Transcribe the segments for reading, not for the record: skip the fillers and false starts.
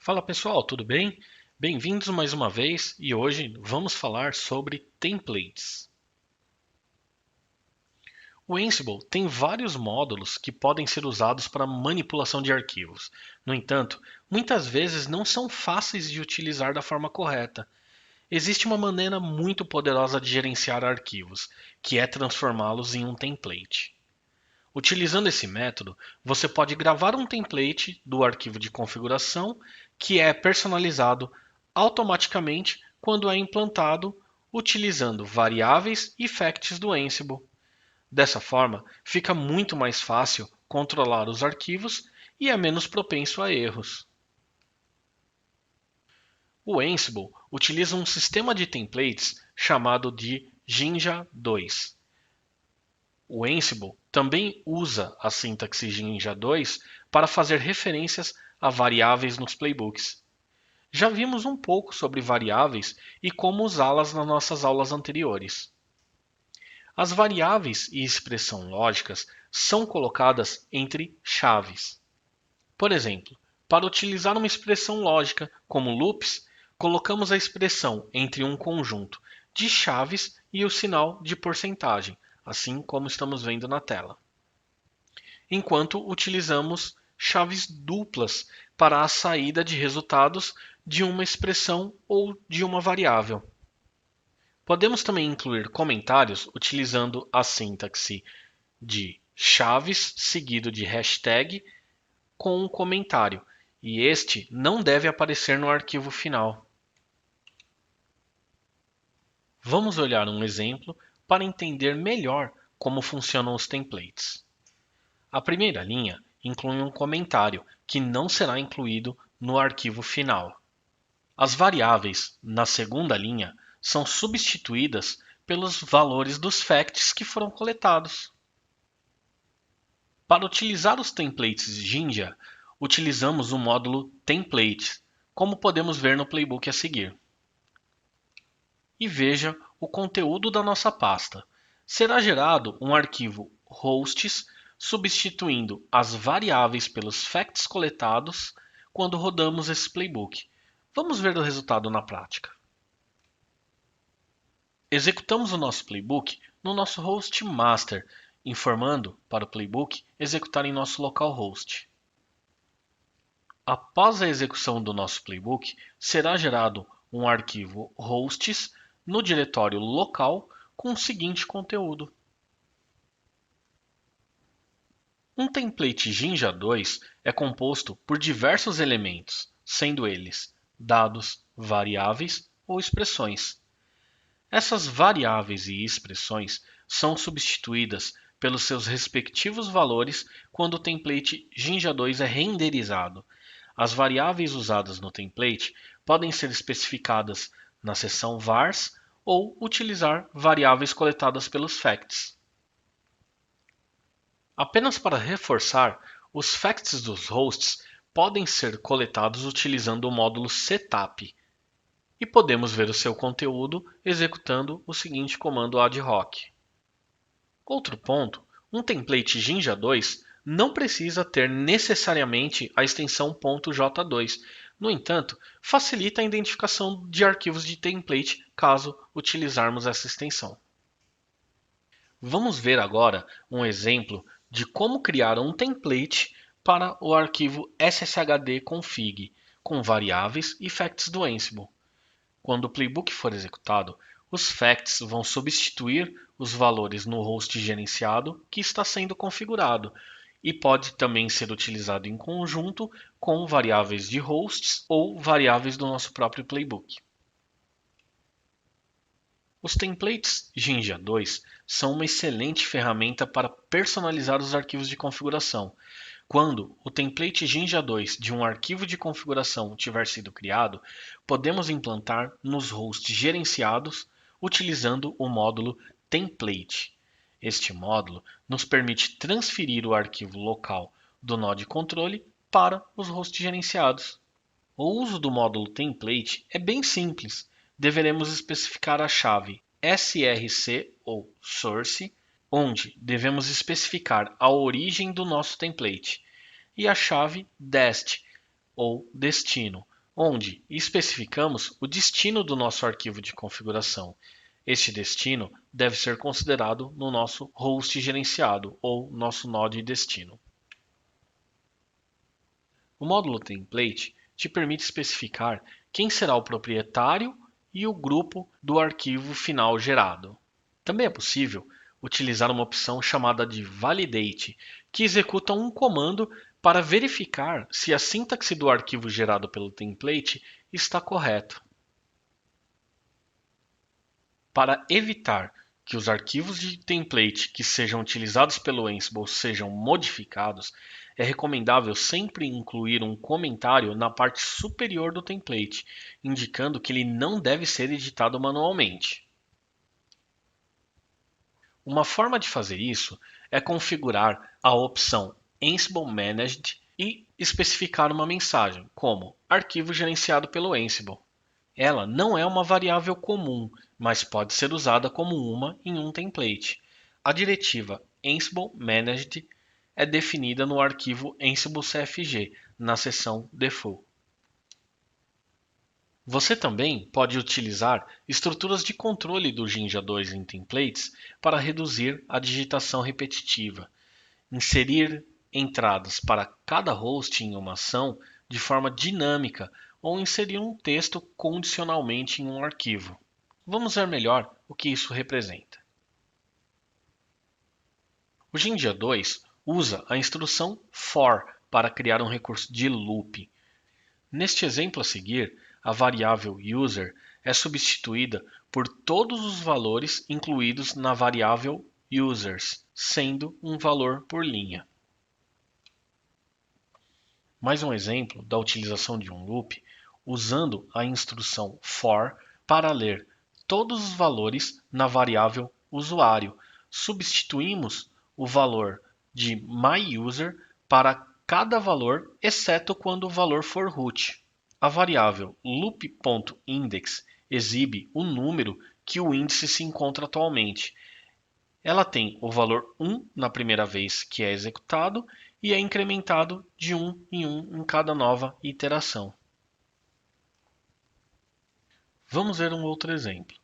Fala pessoal, tudo bem? Bem-vindos mais uma vez e hoje vamos falar sobre templates. O Ansible tem vários módulos que podem ser usados para manipulação de arquivos. No entanto, muitas vezes não são fáceis de utilizar da forma correta. Existe uma maneira muito poderosa de gerenciar arquivos, que é transformá-los em um template. Utilizando esse método, você pode gravar um template do arquivo de configuração que é personalizado automaticamente quando é implantado utilizando variáveis e facts do Ansible. Dessa forma, fica muito mais fácil controlar os arquivos e é menos propenso a erros. O Ansible utiliza um sistema de templates chamado de Jinja 2. O Ansible também usa a sintaxe Jinja 2 para fazer referências a variáveis nos playbooks. Já vimos um pouco sobre variáveis e como usá-las nas nossas aulas anteriores. As variáveis e expressão lógicas são colocadas entre chaves. Por exemplo, para utilizar uma expressão lógica como loops, colocamos a expressão entre um conjunto de chaves e o sinal de porcentagem, assim como estamos vendo na tela. Enquanto utilizamos chaves duplas para a saída de resultados de uma expressão ou de uma variável. Podemos também incluir comentários utilizando a sintaxe de chaves seguido de hashtag com um comentário, e este não deve aparecer no arquivo final. Vamos olhar um exemplo para entender melhor como funcionam os templates. A primeira linha inclui um comentário que não será incluído no arquivo final. As variáveis na segunda linha são substituídas pelos valores dos facts que foram coletados. Para utilizar os templates Jinja, utilizamos o módulo Templates, como podemos ver no playbook a seguir. E veja o conteúdo da nossa pasta. Será gerado um arquivo hosts substituindo as variáveis pelos facts coletados quando rodamos esse playbook. Vamos ver o resultado na prática. Executamos o nosso playbook no nosso host master, informando para o playbook executar em nosso localhost. Após a execução do nosso playbook, será gerado um arquivo hosts no diretório local com o seguinte conteúdo. Um template Jinja 2 é composto por diversos elementos, sendo eles dados, variáveis ou expressões. Essas variáveis e expressões são substituídas pelos seus respectivos valores quando o template Jinja 2 é renderizado. As variáveis usadas no template podem ser especificadas na seção vars ou utilizar variáveis coletadas pelos facts. Apenas para reforçar, os facts dos hosts podem ser coletados utilizando o módulo setup e podemos ver o seu conteúdo executando o seguinte comando ad hoc. Outro ponto, um template Jinja 2 não precisa ter necessariamente a extensão .j2. No entanto, facilita a identificação de arquivos de template caso utilizarmos essa extensão. Vamos ver agora um exemplo de como criar um template para o arquivo sshd-config com variáveis e facts do Ansible. Quando o playbook for executado, os facts vão substituir os valores no host gerenciado que está sendo configurado e pode também ser utilizado em conjunto com variáveis de hosts ou variáveis do nosso próprio playbook. Os templates Jinja 2 são uma excelente ferramenta para personalizar os arquivos de configuração. Quando o template Jinja 2 de um arquivo de configuração tiver sido criado, podemos implantar nos hosts gerenciados utilizando o módulo Template. Este módulo nos permite transferir o arquivo local do nó de controle para os hosts gerenciados. O uso do módulo Template é bem simples. Deveremos especificar a chave src ou source, onde devemos especificar a origem do nosso template, e a chave dest ou destino, onde especificamos o destino do nosso arquivo de configuração. Este destino deve ser considerado no nosso host gerenciado ou nosso node destino. O módulo template te permite especificar quem será o proprietário e o grupo do arquivo final gerado. Também é possível utilizar uma opção chamada de validate, que executa um comando para verificar se a sintaxe do arquivo gerado pelo template está correta. Para evitar que os arquivos de template que sejam utilizados pelo Ansible sejam modificados, é recomendável sempre incluir um comentário na parte superior do template, indicando que ele não deve ser editado manualmente. Uma forma de fazer isso é configurar a opção Ansible Managed e especificar uma mensagem, como arquivo gerenciado pelo Ansible. Ela não é uma variável comum, mas pode ser usada como uma em um template. A diretiva Ansible Managed é definida no arquivo Ansible CFG, na seção Default. Você também pode utilizar estruturas de controle do Jinja 2 em templates para reduzir a digitação repetitiva, inserir entradas para cada host em uma ação de forma dinâmica ou inserir um texto condicionalmente em um arquivo. Vamos ver melhor o que isso representa. O Jinja 2 usa a instrução for para criar um recurso de loop. Neste exemplo a seguir, a variável user é substituída por todos os valores incluídos na variável users, sendo um valor por linha. Mais um exemplo da utilização de um loop usando a instrução for para ler todos os valores na variável usuário. Substituímos o valor de myUser para cada valor, exceto quando o valor for root. A variável loop.index exibe o número que o índice se encontra atualmente. Ela tem o valor 1 na primeira vez que é executado e é incrementado de 1 em cada nova iteração. Vamos ver um outro exemplo.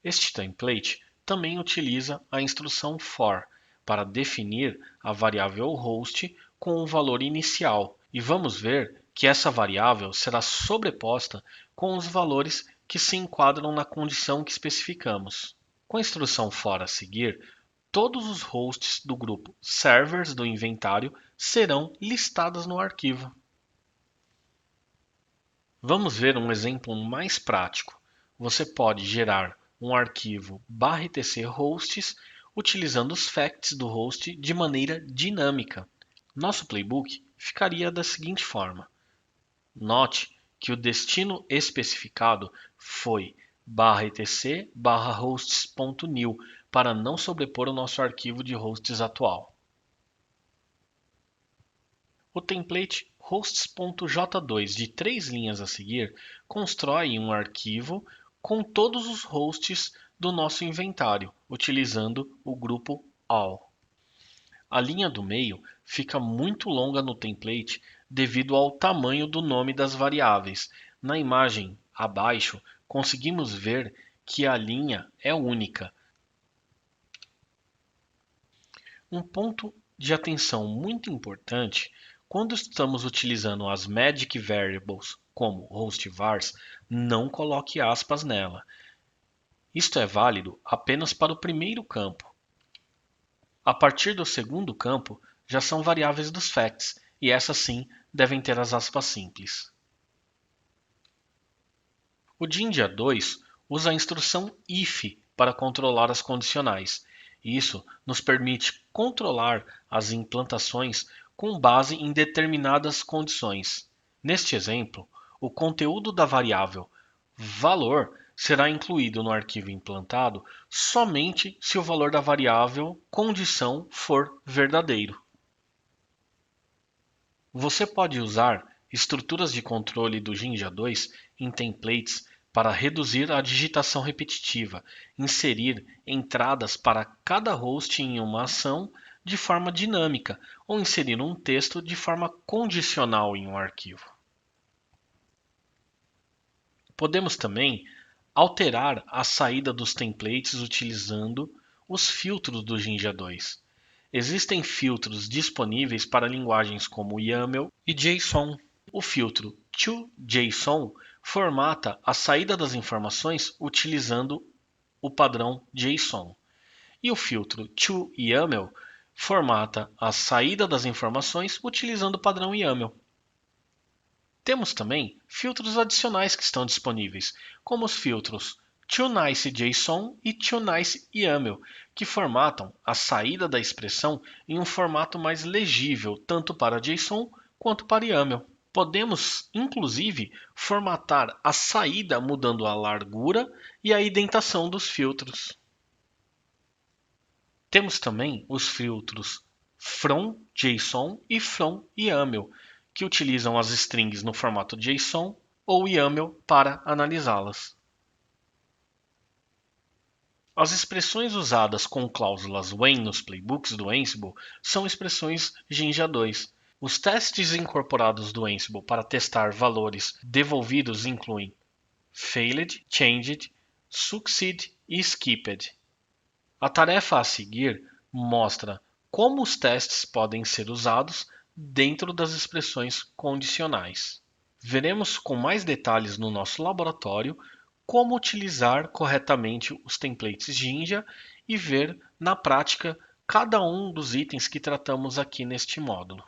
Este template também utiliza a instrução for para definir a variável host com o valor inicial, e vamos ver que essa variável será sobreposta com os valores que se enquadram na condição que especificamos. Com a instrução for a seguir, todos os hosts do grupo servers do inventário serão listados no arquivo. Vamos ver um exemplo mais prático. Você pode gerar um arquivo /etc hosts utilizando os facts do host de maneira dinâmica. Nosso playbook ficaria da seguinte forma. Note que o destino especificado foi /etc/hosts.new para não sobrepor o nosso arquivo de hosts atual. O template hosts.j2 de 3 linhas a seguir constrói um arquivo com todos os hosts do nosso inventário, utilizando o grupo all. A linha do meio fica muito longa no template devido ao tamanho do nome das variáveis. Na imagem abaixo, conseguimos ver que a linha é única. Um ponto de atenção muito importante quando estamos utilizando as Magic Variables como hostvars, não coloque aspas nela. Isto é válido apenas para o primeiro campo. A partir do segundo campo, já são variáveis dos facts, e essas sim devem ter as aspas simples. O Jinja 2 usa a instrução if para controlar as condicionais. Isso nos permite controlar as implantações com base em determinadas condições. Neste exemplo, o conteúdo da variável valor será incluído no arquivo implantado somente se o valor da variável condição for verdadeiro. Você pode usar estruturas de controle do Jinja 2 em templates para reduzir a digitação repetitiva, inserir entradas para cada host em uma ação de forma dinâmica ou inserir um texto de forma condicional em um arquivo. Podemos também alterar a saída dos templates utilizando os filtros do Jinja 2. Existem filtros disponíveis para linguagens como YAML e JSON. O filtro toJSON formata a saída das informações utilizando o padrão JSON. E o filtro toYAML formata a saída das informações utilizando o padrão YAML. Temos também filtros adicionais que estão disponíveis, como os filtros toNiceJSON e toNiceYAML, que formatam a saída da expressão em um formato mais legível tanto para JSON quanto para YAML. Podemos, inclusive, formatar a saída mudando a largura e a indentação dos filtros. Temos também os filtros fromJSON e fromYAML, que utilizam as strings no formato JSON ou YAML para analisá-las. As expressões usadas com cláusulas when nos playbooks do Ansible são expressões Jinja 2. Os testes incorporados do Ansible para testar valores devolvidos incluem failed, changed, succeed e skipped. A tarefa a seguir mostra como os testes podem ser usados dentro das expressões condicionais. Veremos com mais detalhes no nosso laboratório como utilizar corretamente os templates Jinja e ver na prática cada um dos itens que tratamos aqui neste módulo.